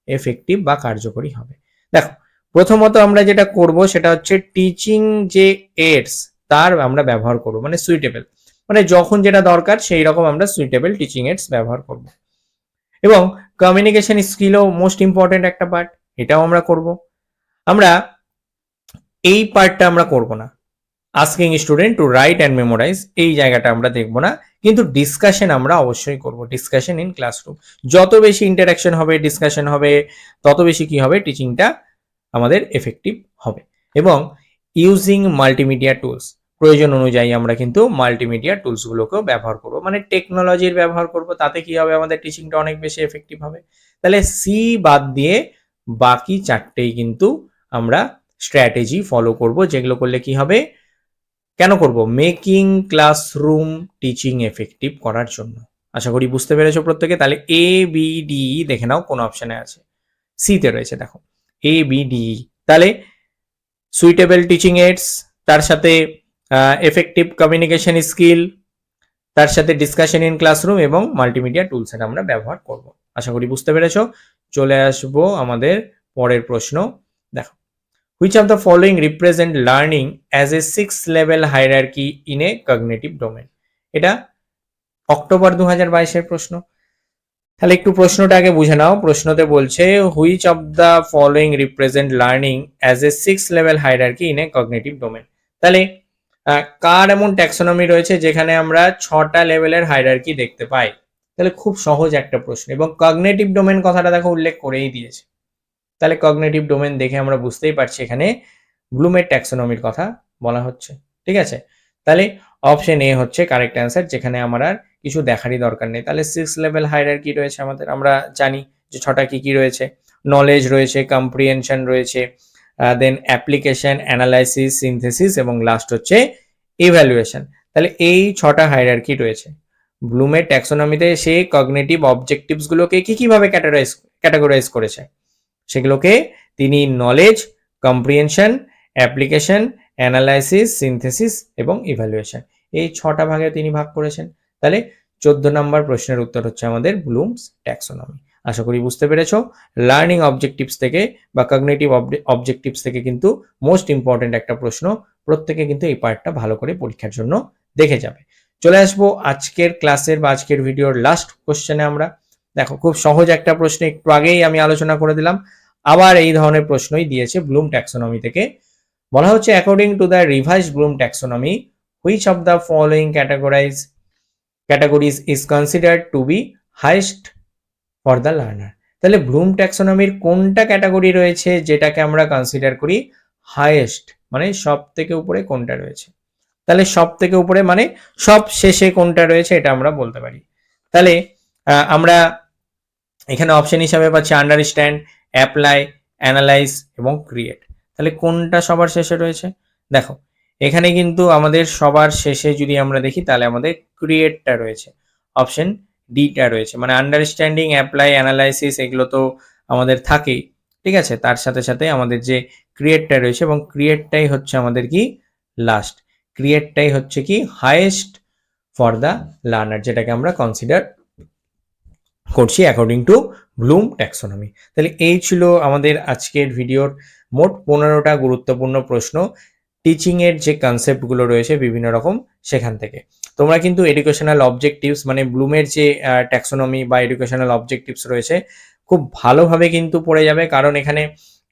এফেক্টিভ বা কার্যকরী হবে। দেখো প্রথমত আমরা যেটা করব সেটা হচ্ছে টিচিং যে এইডস তার আমরা ব্যবহার করব, মানে সুইটেবল, মানে যখন যেটা দরকার সেই রকম আমরা সুইটেবল টিচিং এইডস ব্যবহার করব। এবং কমিউনিকেশন স্কিলও মোস্ট ইম্পর্টেন্ট একটা পার্ট, এটাও আমরা করব। আমরা এই পার্টটা আমরা করব না, asking student to write and memorize এই জায়গাটা আমরা দেখব না, কিন্তু ডিসকাশন আমরা অবশ্যই করব, ডিসকাশন ইন ক্লাসরুম। যত বেশি ইন্টারাকশন হবে, ডিসকাশন হবে, তত বেশি কি হবে, টিচিংটা আমাদের এফেক্টিভ হবে। এবং ইউজিং মাল্টিমিডিয়া টুলস, প্রয়োজন অনুযায়ী আমরা কিন্তু মাল্টিমিডিয়া টুলসগুলোকেও ব্যবহার করব, মানে টেকনোলজির ব্যবহার করব, তাতে কি হবে, আমাদের টিচিংটা অনেক বেশি এফেক্টিভ হবে। তাহলে সি বাদ দিয়ে বাকি চারটেই কিন্তু আমরা স্ট্র্যাটেজি ফলো করব, যেগুলো করলে কি হবে, কেন করব, মেকিং ক্লাসরুম টিচিং এফেক্টিভ করার জন্য। আশা করি বুঝতে পেরেছো প্রত্যেকে। তাহলে এ বি ডি দেখে নাও কোন অপশনে আছে। সিতে রয়েছে, দেখো এ বি ডি। তাহলে সুইটেবল টিচিং এইডস, তার সাথে এফেক্টিভ কমিউনিকেশন স্কিল, তার সাথে ডিসকাশন ইন ক্লাসরুম এবং মাল্টিমিডিয়া টুলস এর আমরা ব্যবহার করব। আশা করি বুঝতে পেরেছো। চলে আসবো আমাদের পরের প্রশ্ন। দেখো which of the following represent learning as a 6 level hierarchy in a cognitive domain, এটা অক্টোবর 2022-এর প্রশ্ন। তাহলে একটু প্রশ্নটা আগে বুঝে নাও। প্রশ্নতে বলছে which of the following represent learning as a 6 level hierarchy in a cognitive domain. তাহলে কার এমন ট্যাক্সোনমি রয়েছে যেখানে আমরা 6টা লেভেলের হায়ারার্কি দেখতে পাই? তাহলে খুব সহজ একটা প্রশ্ন, এবং কগনিটিভ ডোমেন কথাটা দেখো উল্লেখ করেই দিয়েছে। তাহলে কগনিটিভ ডোমেন দেখে আমরা বুঝতেই পারছি এখানে ব্লুমের ট্যাক্সোনমির কথা বলা হচ্ছে। ঠিক আছে, তাহলে অপশন এ হচ্ছে কারেক্ট অ্যান্সার, যেখানে আমার আর কিছু দেখারই দরকার নেই। তাহলে 6 লেভেল হায়ারার্কি রয়েছে আমাদের, আমরা জানি যে 6টা কি কি রয়েছে। নলেজ রয়েছে, কম্প্রিহেনশন রয়েছে, দেন অ্যাপ্লিকেশন, অ্যানালাইসিস, সিনথেসিস এবং লাস্ট হচ্ছে ইভ্যালুয়েশন। তাহলে এই 6টা হায়ারার্কি রয়েছে। ব্লুমের ট্যাক্সোনমিতে সে কগনিটিভ অবজেক্টিভস গুলোকে কি কিভাবে ক্যাটাগরাইজ করেছে, সেগুলোকে তিনি knowledge, comprehension, application, analysis, synthesis এবং ইভ্যালুয়েশন, এই 6টা ভাগে তিনি ভাগ করেছেন। তাহলে 14 নম্বর প্রশ্নের উত্তর হচ্ছে আমাদের ব্লুমস ট্যাক্সোনমি। আশা করি বুঝতে পেরেছো। লার্নিং অবজেক্টিভস থেকে বা কগনিটিভ অবজেক্টিভস থেকে কিন্তু মোস্ট ইম্পর্টেন্ট একটা প্রশ্ন, প্রত্যেকে কিন্তু এই পার্টটা ভালো করে পরীক্ষার জন্য দেখে যাবে। চলে আসবো আজকের ক্লাসের বা আজকের ভিডিওর লাস্ট কোশ্চেনে। আমরা দেখো খুব সহজ একটা প্রশ্ন একটু আগেই আমি আলোচনা করে দিলাম, আবার এই ধরনের প্রশ্নই দিয়েছে ব্লুম ট্যাক্সোনমি থেকে। বলা হচ্ছে according to the revised Bloom taxonomy which of the following categories is considered to be highest for the learner. তাহলে ব্লুম ট্যাক্সোনমির কোনটা ক্যাটাগরি রয়েছে যেটাকে আমরা কনসিডার করি হাইয়েস্ট, মানে সব থেকে উপরে কোনটা রয়েছে। তাহলে সব থেকে উপরে মানে সব শেষে কোনটা রয়েছে এটা আমরা বলতে পারি। তাহলে আমরা এখানে অপশন হিসাবে পাচ্ছি আন্ডারস্ট্যান্ড, অ্যাপ্লাই, অ্যানালাইজ এবং ক্রিয়েট। তাহলে কোনটা সবার শেষে রয়েছে? দেখো এখানে কিন্তু আমাদের সবার শেষে যদি আমরা দেখি তাহলে আমাদের ক্রিয়েটটা রয়েছে, অপশন ডিটা রয়েছে। মানে আন্ডারস্ট্যান্ডিং, অ্যাপ্লাই, অ্যানালাইসিস এগুলো তো আমাদের থাকেই, ঠিক আছে, তার সাথে সাথে আমাদের যে ক্রিয়েটটা রয়েছে, এবং ক্রিয়েটটাই হচ্ছে আমাদের কি লাস্ট, ক্রিয়েটটাই হচ্ছে কি হাইয়েস্ট ফর দ্য লার্নার, যেটাকে আমরা কনসিডার করছি অ্যাকর্ডিং টু ব্লুম ট্যাক্সোনমি। তাহলে এই ছিল আমাদের আজকের ভিডিওর মোট 15টা গুরুত্বপূর্ণ প্রশ্ন, টিচিং এর যে কনসেপ্টগুলো রয়েছে বিভিন্ন রকম সেখান থেকে। তোমরা কিন্তু এডুকেশনাল অবজেক্টিভস মানে ব্লুমের যে ট্যাক্সোনমি বা এডুকেশনাল অবজেক্টিভস রয়েছে খুব ভালোভাবে কিন্তু পড়ে যাবে, কারণ এখানে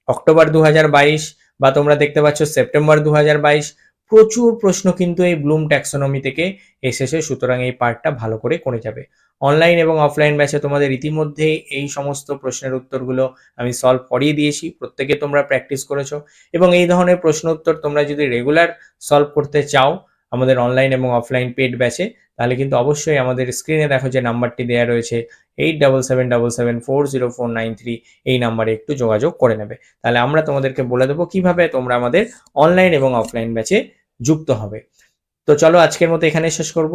অক্টোবর 2022 বা তোমরা দেখতে পাচ্ছ সেপ্টেম্বর 2022 প্রচুর প্রশ্ন কিন্তু এই ব্লুম ট্যাক্সোনমি থেকে এসেছে, সুতরাং এই পার্টটা ভালো করে করে যাবে। অনলাইন এবং অফলাইন ব্যাচে তোমাদের ইতিমধ্যে এই সমস্ত প্রশ্নের উত্তরগুলো আমি সলভ করিয়ে দিয়েছি, প্রত্যেকে তোমরা প্র্যাকটিস করেছো, এবং এই ধরনের প্রশ্ন উত্তর তোমরা যদি রেগুলার সলভ করতে চাও আমাদের অনলাইন এবং অফলাইন পেড ব্যাচে, তাহলে কিন্তু অবশ্যই আমাদের স্ক্রিনে দেখো যে নাম্বারটি দেওয়া রয়েছে 8777740493, এই নাম্বারে একটু যোগাযোগ করে নেবে। তাহলে আমরা তোমাদেরকে বলে দেবো কিভাবে তোমরা আমাদের অনলাইন এবং অফলাইন ব্যাচে যুক্ত হবে। তো চলো আজকের মতো এখানে শেষ করব।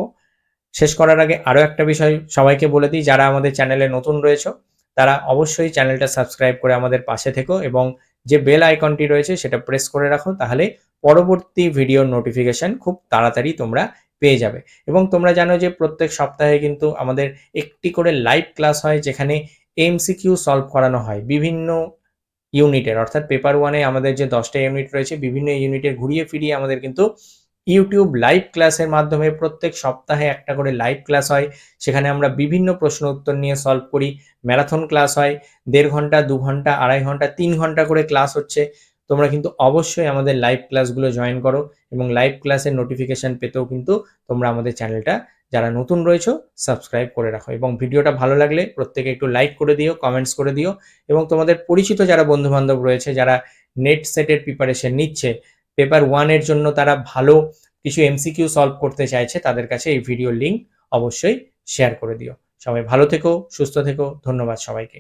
শেষ করার আগে আরো একটা বিষয় সবাইকে বলে দিই, যারা আমাদের চ্যানেলে নতুন রয়েছে তারা অবশ্যই চ্যানেলটা সাবস্ক্রাইব করে আমাদের পাশে থেকো, এবং যে বেল আইকনটি রয়েছে সেটা প্রেস করে রাখো, তাহলে পরবর্তী ভিডিওর নোটিফিকেশন খুব তাড়াতাড়ি তোমরা পেয়ে যাবে। এবং তোমরা জানো যে প্রত্যেক সপ্তাহে কিন্তু আমাদের একটি করে লাইভ ক্লাস হয়, যেখানে এমসিকিউ সলভ করানো হয় বিভিন্ন ইউনিটের, অর্থাৎ পেপার 1-এ আমাদের যে 10টা ইউনিট রয়েছে বিভিন্ন ইউনিটের ঘুরিয়ে ফিরিয়ে আমাদের কিন্তু ইউটিউব লাইভ ক্লাসের মাধ্যমে প্রত্যেক সপ্তাহে একটা করে লাইভ ক্লাস হয়, সেখানে আমরা বিভিন্ন প্রশ্ন উত্তর নিয়ে সলভ করি। ম্যারাথন ক্লাস হয়, 1.5 ঘন্টা, 2 ঘন্টা, 2.5 ঘন্টা, 3 ঘন্টা করে ক্লাস হচ্ছে। তোমরা কিন্তু অবশ্যই আমাদের লাইভ ক্লাসগুলো জয়েন করো, এবং লাইভ ক্লাসের নোটিফিকেশন পেতেও কিন্তু তোমরা আমাদের চ্যানেলটা যারা নতুন রয়েছে সাবস্ক্রাইব করে রাখো, এবং ভিডিওটা ভালো লাগলে প্রত্যেকে একটু লাইক করে দিও, কমেন্টস করে দিও, এবং তোমাদের পরিচিত যারা বন্ধু বান্ধব রয়েছে যারা নেট সেটের প্রিপারেশন নিচ্ছে, পেপার 1-এর জন্য তারা ভালো কিছু এমসিকিউ সলভ করতে চাইছে, তাদের কাছে এই ভিডিওর লিঙ্ক অবশ্যই শেয়ার করে দিও। সবাই ভালো থেকো, সুস্থ থেকো, ধন্যবাদ সবাইকে।